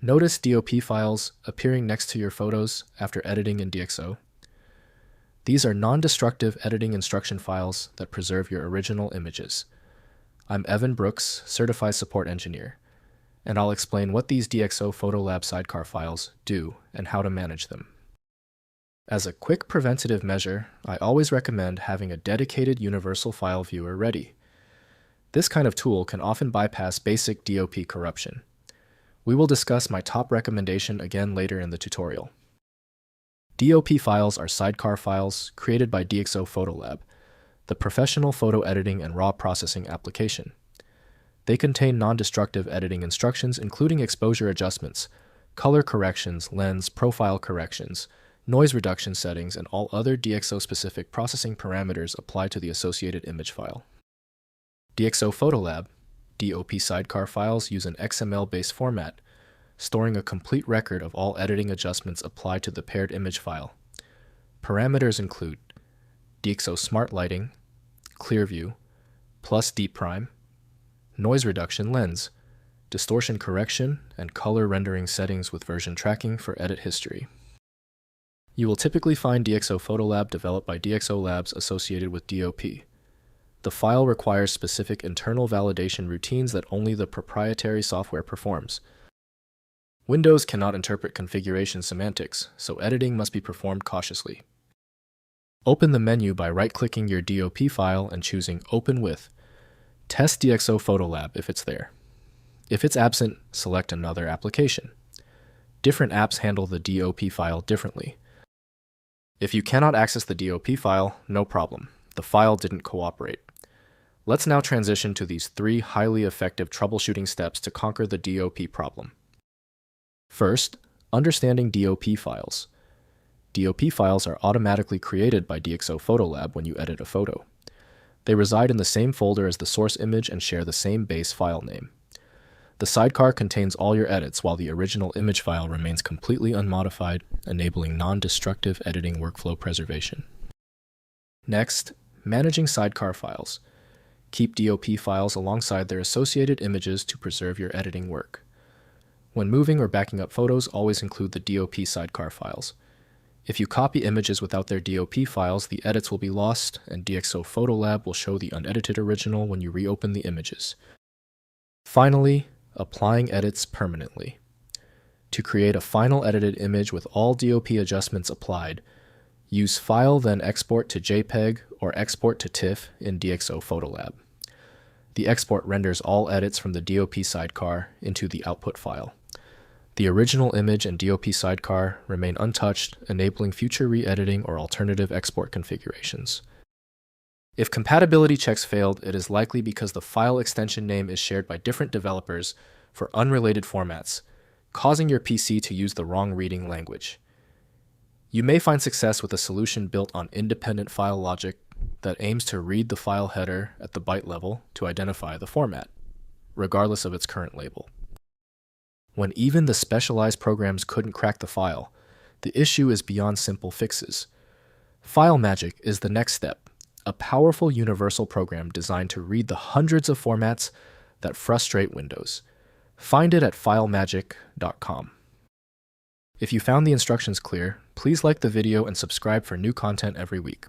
Notice DOP files appearing next to your photos after editing in DxO. These are non-destructive editing instruction files that preserve your original images. I'm Evan Brooks, Certified Support Engineer, and I'll explain what these DxO PhotoLab Sidecar files do and how to manage them. As a quick preventative measure, I always recommend having a dedicated universal file viewer ready. This kind of tool can often bypass basic DOP corruption. We will discuss my top recommendation again later in the tutorial. DOP files are sidecar files created by DxO PhotoLab, the professional photo editing and raw processing application. They contain non-destructive editing instructions including exposure adjustments, color corrections, lens, profile corrections, noise reduction settings, and all other DxO-specific processing parameters apply to the associated image file. DxO PhotoLab DOP sidecar files use an XML-based format, storing a complete record of all editing adjustments applied to the paired image file. Parameters include DxO Smart Lighting, ClearView, plus DeepPRIME, noise reduction lens, distortion correction, and color rendering settings with version tracking for edit history. You will typically find DxO PhotoLab developed by DxO Labs associated with DOP. The file requires specific internal validation routines that only the proprietary software performs. Windows cannot interpret configuration semantics, so editing must be performed cautiously. Open the menu by right-clicking your DOP file and choosing Open With. Test DxO PhotoLab if it's there. If it's absent, select another application. Different apps handle the DOP file differently. If you cannot access the DOP file, no problem. The file didn't cooperate. Let's now transition to these 3 highly effective troubleshooting steps to conquer the DOP problem. First, understanding DOP files. DOP files are automatically created by DxO PhotoLab when you edit a photo. They reside in the same folder as the source image and share the same base file name. The sidecar contains all your edits while the original image file remains completely unmodified, enabling non-destructive editing workflow preservation. Next, managing sidecar files. Keep DOP files alongside their associated images to preserve your editing work. When moving or backing up photos, always include the DOP sidecar files. If you copy images without their DOP files, the edits will be lost, and DxO PhotoLab will show the unedited original when you reopen the images. Finally, applying edits permanently. To create a final edited image with all DOP adjustments applied, use File then Export to JPEG or Export to TIFF in DxO PhotoLab. The export renders all edits from the DOP sidecar into the output file. The original image and DOP sidecar remain untouched, enabling future re-editing or alternative export configurations. If compatibility checks failed, it is likely because the file extension name is shared by different developers for unrelated formats, causing your PC to use the wrong reading language. You may find success with a solution built on independent file logic that aims to read the file header at the byte level to identify the format, regardless of its current label. When even the specialized programs couldn't crack the file, the issue is beyond simple fixes. FileMagick is the next step, a powerful universal program designed to read the hundreds of formats that frustrate Windows. Find it at filemagick.com. If you found the instructions clear, please like the video and subscribe for new content every week.